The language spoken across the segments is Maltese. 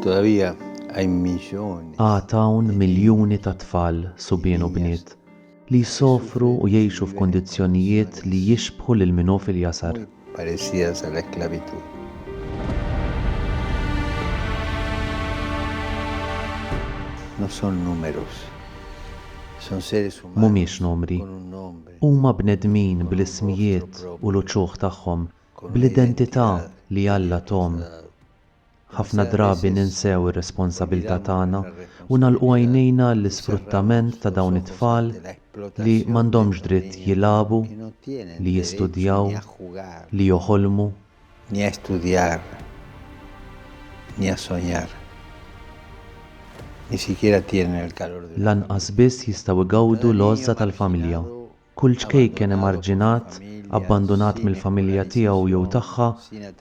todavía hay millones Għatawn miljuni ta' tfal, subien u bniet, li jsofru u jgħixu f'kondizzjonijiet li jixbħu lil minhu fil-jasar. muy parecidas a la esclavitud. No son números, son seres humanos Mhumiex numri, con un nombre, huma bnedmin bl-ismijiet u l-uċuħ tagħhom, bl-identità li Alla tom. Ħafna drabi ninsew ir-responsabbiltà tagħna u nagħlqu għajnejna l-isfruttament ta' dawn it-tfal li m'għandhomx dritt jilagħbu, que no tienen li derecho jistudjaw, ni a jugar, li joħolmu, ni a estudiar, ni a soñar. Ni siquiera tienen el calor de lanqas biss jistgħu jgawdu l-għożża tal-familja. Kull ċkejken emarġinat, abbandonat mill-familja tiegħu jew tagħha,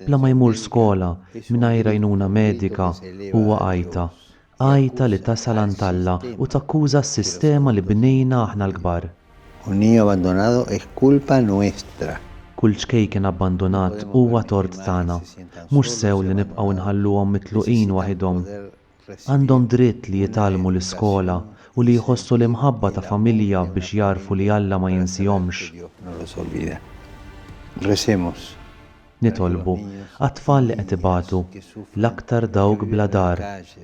bla ma jmur skola mingħajr għajnuna medika huwa għajta li tasal għand Alla u takkuża s-sistema li bnejna aħna l-kbar. Un niño abandonado es culpa nuestra. Kull ċkejken abbandonat huwa tort tagħna, mhux sew li nibqgħu nħalluhom mitluqin waħedhom. Għandhom dritt li jitalmu l-iskola u li jħossu l-imħabba ta' familja biex jarfu li Alla ma jinsihomx. Dios no los olvida. Recemos. Nitolbu għat-tfal li qed ibatu, l-aktar dawk bla dar,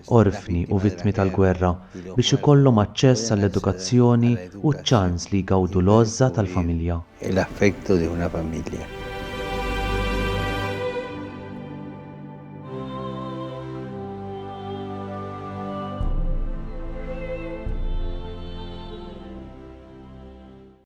orfni u vittmi tal-gwerra biex ikollhom aċċess għall-edukazzjoni u ċ-ċans li jgawdu l-għożża tal-familja. El afecto de una familia.